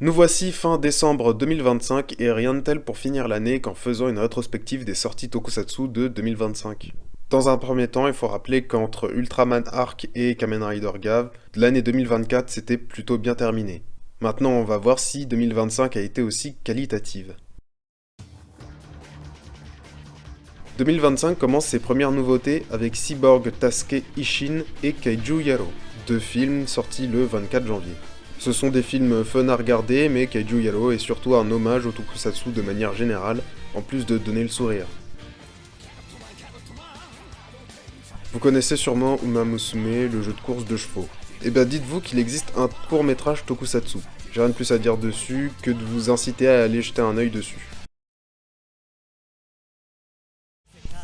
Nous voici fin décembre 2025 et rien de tel pour finir l'année qu'en faisant une rétrospective des sorties Tokusatsu de 2025. Dans un premier temps, il faut rappeler qu'entre Ultraman Arc et Kamen Rider Gav, l'année 2024 s'était plutôt bien terminée. Maintenant, on va voir si 2025 a été aussi qualitative. 2025 commence ses premières nouveautés avec Cyborg Tasuke Ishin et Kaiju Yaro, deux films sortis le 24 janvier. Ce sont des films fun à regarder, mais Kaiju Yaro est surtout un hommage au tokusatsu de manière générale, en plus de donner le sourire. Vous connaissez sûrement Uma Musume, le jeu de course de chevaux. Eh bien dites-vous qu'il existe un court-métrage tokusatsu. J'ai rien de plus à dire dessus que de vous inciter à aller jeter un œil dessus.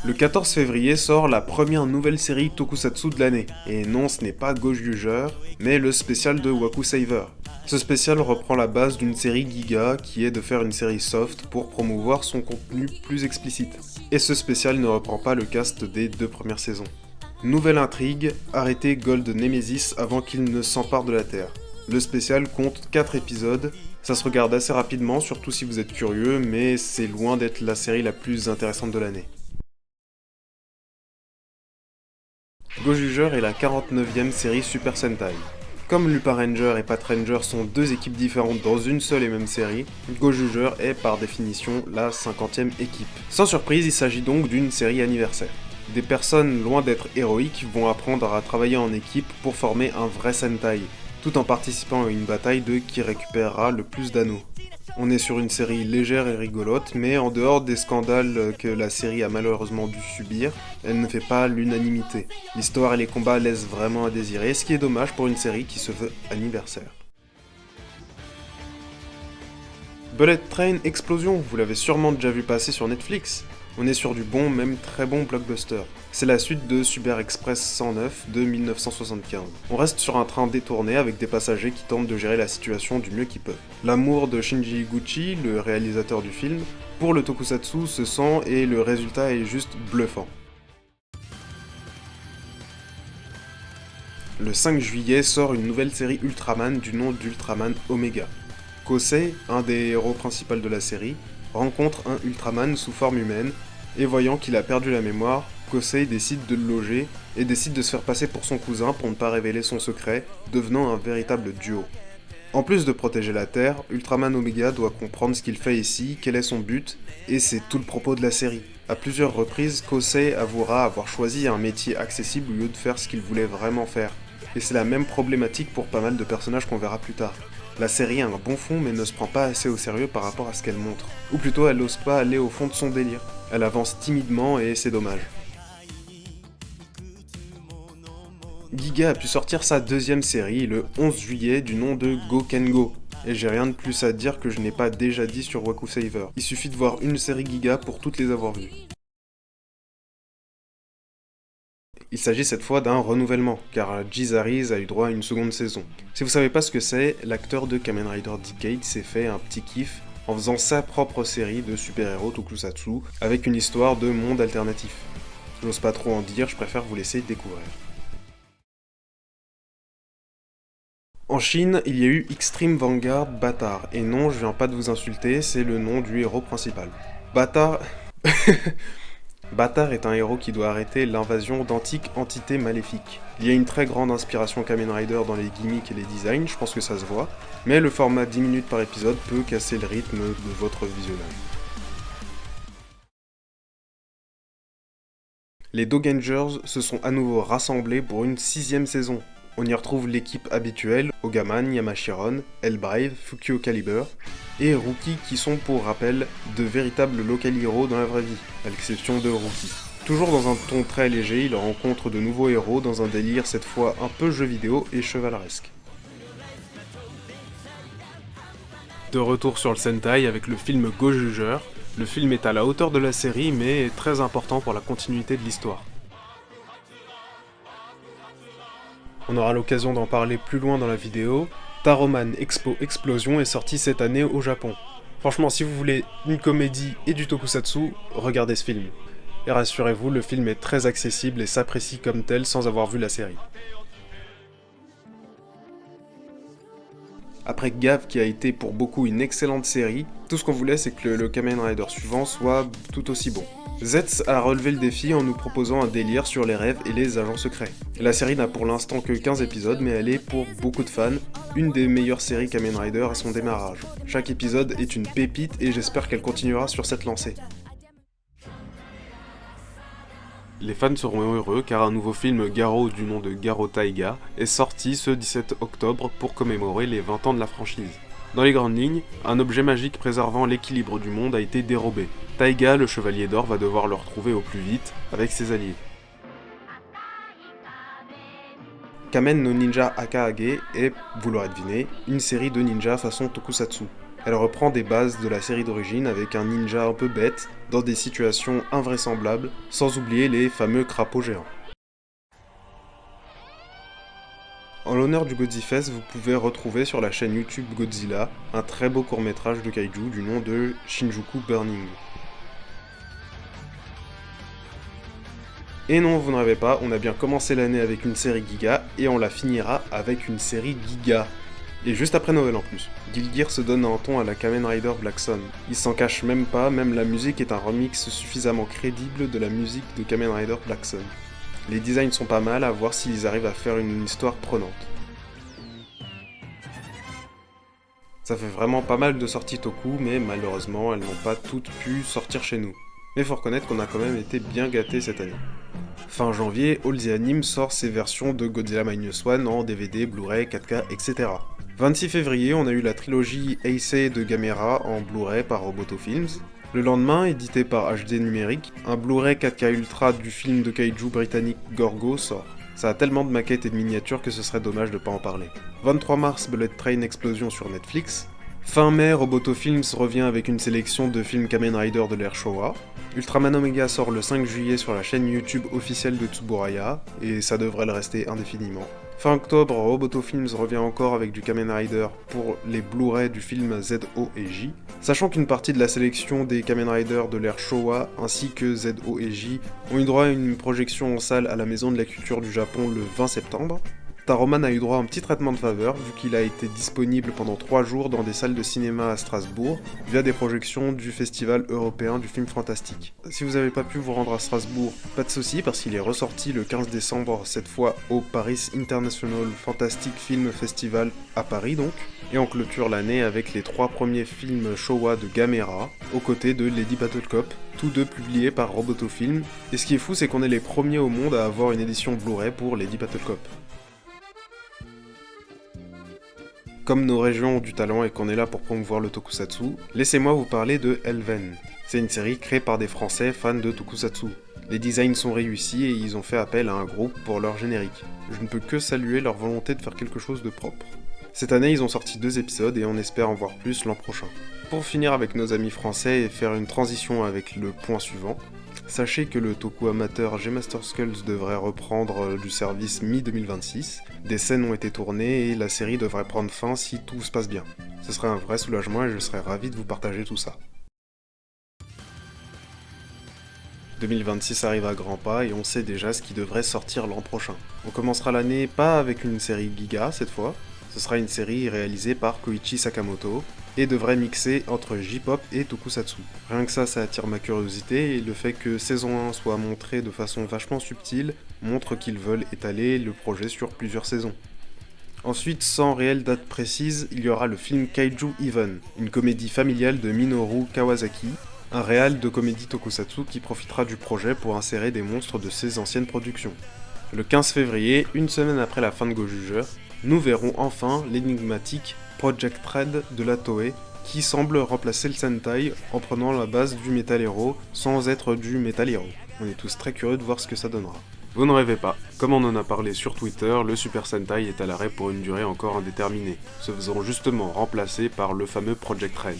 Le 14 février sort la première nouvelle série Tokusatsu de l'année. Et non, ce n'est pas Gojujeur, mais le spécial de Waku Saver. Ce spécial reprend la base d'une série Giga qui est de faire une série soft pour promouvoir son contenu plus explicite. Et ce spécial ne reprend pas le cast des deux premières saisons. Nouvelle intrigue, arrêter Gold Nemesis avant qu'il ne s'empare de la Terre. Le spécial compte 4 épisodes, ça se regarde assez rapidement, surtout si vous êtes curieux, mais c'est loin d'être la série la plus intéressante de l'année. Gojujeur est la 49e série Super Sentai. Comme Lupin Ranger et Pat Ranger sont deux équipes différentes dans une seule et même série, Gojujeur est par définition la 50e équipe. Sans surprise, il s'agit donc d'une série anniversaire. Des personnes loin d'être héroïques vont apprendre à travailler en équipe pour former un vrai Sentai, tout en participant à une bataille de qui récupérera le plus d'anneaux. On est sur une série légère et rigolote, mais en dehors des scandales que la série a malheureusement dû subir, elle ne fait pas l'unanimité. L'histoire et les combats laissent vraiment à désirer, ce qui est dommage pour une série qui se veut anniversaire. Bullet Train Explosion, vous l'avez sûrement déjà vu passer sur Netflix. On est sur du bon, même très bon blockbuster. C'est la suite de Super Express 109 de 1975. On reste sur un train détourné avec des passagers qui tentent de gérer la situation du mieux qu'ils peuvent. L'amour de Shinji Higuchi, le réalisateur du film, pour le tokusatsu se sent et le résultat est juste bluffant. Le 5 juillet sort une nouvelle série Ultraman du nom d'Ultraman Omega. Kosei, un des héros principaux de la série, rencontre un Ultraman sous forme humaine, et voyant qu'il a perdu la mémoire, Kosei décide de le loger et décide de se faire passer pour son cousin pour ne pas révéler son secret, devenant un véritable duo. En plus de protéger la Terre, Ultraman Omega doit comprendre ce qu'il fait ici, quel est son but, et c'est tout le propos de la série. À plusieurs reprises, Kosei avouera avoir choisi un métier accessible au lieu de faire ce qu'il voulait vraiment faire. Et c'est la même problématique pour pas mal de personnages qu'on verra plus tard. La série a un bon fond mais ne se prend pas assez au sérieux par rapport à ce qu'elle montre. Ou plutôt elle n'ose pas aller au fond de son délire. Elle avance timidement et c'est dommage. Giga a pu sortir sa deuxième série le 11 juillet du nom de Go-Ken-Go. Et j'ai rien de plus à dire que je n'ai pas déjà dit sur Waku Saver. Il suffit de voir une série Giga pour toutes les avoir vues. Il s'agit cette fois d'un renouvellement, car Jizariz a eu droit à une seconde saison. Si vous savez pas ce que c'est, l'acteur de Kamen Rider Decade s'est fait un petit kiff en faisant sa propre série de super-héros tokusatsu avec une histoire de monde alternatif. J'ose pas trop en dire, je préfère vous laisser découvrir. En Chine, il y a eu Extreme Vanguard Bâtard, et non, je viens pas de vous insulter, c'est le nom du héros principal. Bâtard... Bâtard est un héros qui doit arrêter l'invasion d'antiques entités maléfiques. Il y a une très grande inspiration Kamen Rider dans les gimmicks et les designs, je pense que ça se voit, mais le format 10 minutes par épisode peut casser le rythme de votre visionnage. Les Dogangers se sont à nouveau rassemblés pour une 6ème saison. On y retrouve l'équipe habituelle, Ogaman, Yamashiron, Hellbrave, Fukio Caliber, et Rookie qui sont pour rappel de véritables local heroes dans la vraie vie, à l'exception de Rookie. Toujours dans un ton très léger, il rencontre de nouveaux héros dans un délire cette fois un peu jeu vidéo et chevaleresque. De retour sur le Sentai avec le film Gojujeur, le film est à la hauteur de la série mais est très important pour la continuité de l'histoire. On aura l'occasion d'en parler plus loin dans la vidéo. Taroman Expo Explosion est sorti cette année au Japon. Franchement, si vous voulez une comédie et du tokusatsu, regardez ce film. Et rassurez-vous, le film est très accessible et s'apprécie comme tel sans avoir vu la série. Après Gav qui a été pour beaucoup une excellente série, tout ce qu'on voulait c'est que le Kamen Rider suivant soit tout aussi bon. Zetz a relevé le défi en nous proposant un délire sur les rêves et les agents secrets. La série n'a pour l'instant que 15 épisodes, mais elle est, pour beaucoup de fans, une des meilleures séries Kamen Rider à son démarrage. Chaque épisode est une pépite et j'espère qu'elle continuera sur cette lancée. Les fans seront heureux car un nouveau film Garo du nom de Garo Taiga est sorti ce 17 octobre pour commémorer les 20 ans de la franchise. Dans les grandes lignes, un objet magique préservant l'équilibre du monde a été dérobé. Taiga, le chevalier d'or, va devoir le retrouver au plus vite avec ses alliés. Kamen no Ninja Akahage est, vous l'aurez deviné, une série de ninjas façon tokusatsu. Elle reprend des bases de la série d'origine avec un ninja un peu bête, dans des situations invraisemblables, sans oublier les fameux crapauds géants. En l'honneur du Godzifest, vous pouvez retrouver sur la chaîne YouTube Godzilla un très beau court-métrage de kaiju du nom de Shinjuku Burning. Et non, vous ne rêvez pas, on a bien commencé l'année avec une série Giga et on la finira avec une série Giga. Et juste après Noël en plus. Guilty Gear se donne un ton à la Kamen Rider Black Sun. Il s'en cache même pas, même la musique est un remix suffisamment crédible de la musique de Kamen Rider Black Sun. Les designs sont pas mal, à voir s'ils arrivent à faire une histoire prenante. Ça fait vraiment pas mal de sorties Toku, mais malheureusement elles n'ont pas toutes pu sortir chez nous. Mais faut reconnaître qu'on a quand même été bien gâtés cette année. Fin janvier, All the Anime sort ses versions de Godzilla Minus One en DVD, Blu-ray, 4K, etc. 26 février, on a eu la trilogie Heisei de Gamera en Blu-ray par Roboto Films. Le lendemain, édité par HD Numérique, un Blu-ray 4K Ultra du film de kaiju britannique Gorgo sort. Ça a tellement de maquettes et de miniatures que ce serait dommage de pas en parler. 23 mars, Bullet Train Explosion sur Netflix. Fin mai, Roboto Films revient avec une sélection de films Kamen Rider de l'ère Showa. Ultraman Omega sort le 5 juillet sur la chaîne YouTube officielle de Tsuburaya, et ça devrait le rester indéfiniment. Fin octobre, Roboto Films revient encore avec du Kamen Rider pour les Blu-ray du film ZO et J. Sachant qu'une partie de la sélection des Kamen Rider de l'ère Showa ainsi que ZO et J ont eu droit à une projection en salle à la Maison de la Culture du Japon le 20 septembre, Taroman a eu droit à un petit traitement de faveur vu qu'il a été disponible pendant 3 jours dans des salles de cinéma à Strasbourg via des projections du Festival européen du film fantastique. Si vous n'avez pas pu vous rendre à Strasbourg, pas de soucis parce qu'il est ressorti le 15 décembre cette fois au Paris International Fantastic Film Festival à Paris donc, et on clôture l'année avec les 3 premiers films Showa de Gamera aux côtés de Lady Battle Cop, tous deux publiés par Roboto Film, et ce qui est fou c'est qu'on est les premiers au monde à avoir une édition Blu-ray pour Lady Battle Cop. Comme nos régions ont du talent et qu'on est là pour promouvoir le tokusatsu, laissez-moi vous parler de Elven. C'est une série créée par des Français fans de tokusatsu. Les designs sont réussis et ils ont fait appel à un groupe pour leur générique. Je ne peux que saluer leur volonté de faire quelque chose de propre. Cette année, ils ont sorti 2 épisodes et on espère en voir plus l'an prochain. Pour finir avec nos amis français et faire une transition avec le point suivant, sachez que le toku amateur G-Master Skulls devrait reprendre du service mi-2026. Des scènes ont été tournées et la série devrait prendre fin si tout se passe bien. Ce serait un vrai soulagement et je serais ravi de vous partager tout ça. 2026 arrive à grands pas et on sait déjà ce qui devrait sortir l'an prochain. On commencera l'année pas avec une série Giga cette fois, ce sera une série réalisée par Koichi Sakamoto et devrait mixer entre J-pop et tokusatsu. Rien que ça attire ma curiosité et le fait que saison 1 soit montrée de façon vachement subtile montre qu'ils veulent étaler le projet sur plusieurs saisons. Ensuite, sans réelle date précise, il y aura le film Kaiju Even, une comédie familiale de Minoru Kawasaki, un réal de comédie tokusatsu qui profitera du projet pour insérer des monstres de ses anciennes productions. Le 15 février, une semaine après la fin de Go Jugeur, nous verrons enfin l'énigmatique Project Red de la Toei qui semble remplacer le Sentai en prenant la base du Metal Hero sans être du Metal Hero. On est tous très curieux de voir ce que ça donnera. Vous ne rêvez pas, comme on en a parlé sur Twitter, le Super Sentai est à l'arrêt pour une durée encore indéterminée, se faisant justement remplacer par le fameux Project Red.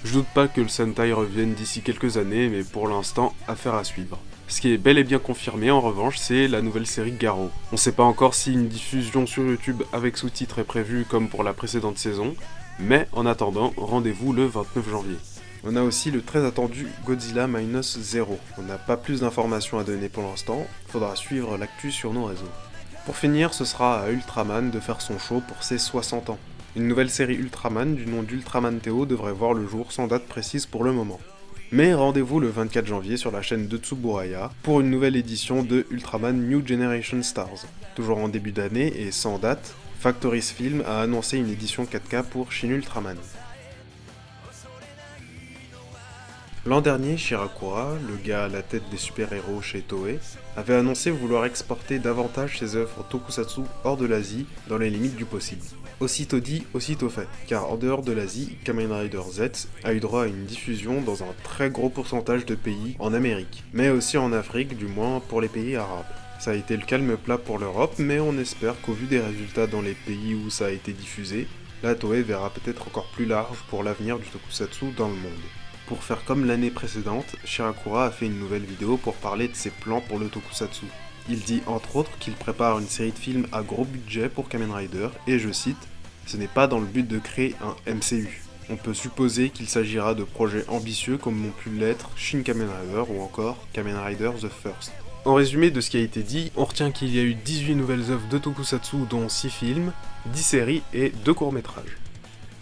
Je doute pas que le Sentai revienne d'ici quelques années, mais pour l'instant, affaire à suivre. Ce qui est bel et bien confirmé en revanche, c'est la nouvelle série Garo. On sait pas encore si une diffusion sur YouTube avec sous-titres est prévue comme pour la précédente saison, mais en attendant, rendez-vous le 29 janvier. On a aussi le très attendu Godzilla Minus Zero. On n'a pas plus d'informations à donner pour l'instant, faudra suivre l'actu sur nos réseaux. Pour finir, ce sera à Ultraman de faire son show pour ses 60 ans. Une nouvelle série Ultraman du nom d'Ultraman Théo devrait voir le jour sans date précise pour le moment. Mais rendez-vous le 24 janvier sur la chaîne de Tsuburaya pour une nouvelle édition de Ultraman New Generation Stars. Toujours en début d'année et sans date, Factory's Film a annoncé une édition 4K pour Shin Ultraman. L'an dernier, Shirakura, le gars à la tête des super-héros chez Toei, avait annoncé vouloir exporter davantage ses œuvres tokusatsu hors de l'Asie dans les limites du possible. Aussitôt dit, aussitôt fait, car en dehors de l'Asie, Kamen Rider Z a eu droit à une diffusion dans un très gros pourcentage de pays en Amérique, mais aussi en Afrique, du moins pour les pays arabes. Ça a été le calme plat pour l'Europe, mais on espère qu'au vu des résultats dans les pays où ça a été diffusé, la Toei verra peut-être encore plus large pour l'avenir du tokusatsu dans le monde. Pour faire comme l'année précédente, Shirakura a fait une nouvelle vidéo pour parler de ses plans pour le tokusatsu. Il dit entre autres qu'il prépare une série de films à gros budget pour Kamen Rider, et je cite « Ce n'est pas dans le but de créer un MCU ». On peut supposer qu'il s'agira de projets ambitieux comme ont pu l'être Shin Kamen Rider ou encore Kamen Rider The First. En résumé de ce qui a été dit, on retient qu'il y a eu 18 nouvelles œuvres de tokusatsu dont 6 films, 10 séries et 2 courts-métrages.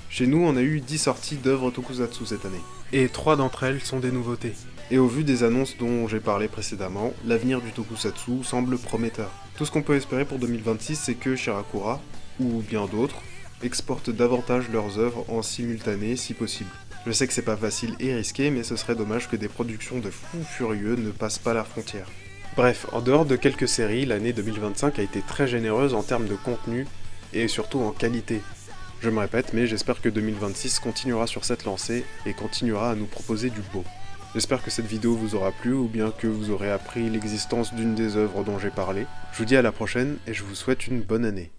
Chez nous, on a eu 10 sorties d'œuvres tokusatsu cette année, et 3 d'entre elles sont des nouveautés. Et au vu des annonces dont j'ai parlé précédemment, l'avenir du tokusatsu semble prometteur. Tout ce qu'on peut espérer pour 2026, c'est que Shirakura, ou bien d'autres, exportent davantage leurs œuvres en simultané si possible. Je sais que c'est pas facile et risqué, mais ce serait dommage que des productions de fous furieux ne passent pas la frontière. Bref, en dehors de quelques séries, l'année 2025 a été très généreuse en termes de contenu, et surtout en qualité. Je me répète, mais j'espère que 2026 continuera sur cette lancée et continuera à nous proposer du beau. J'espère que cette vidéo vous aura plu ou bien que vous aurez appris l'existence d'une des œuvres dont j'ai parlé. Je vous dis à la prochaine et je vous souhaite une bonne année.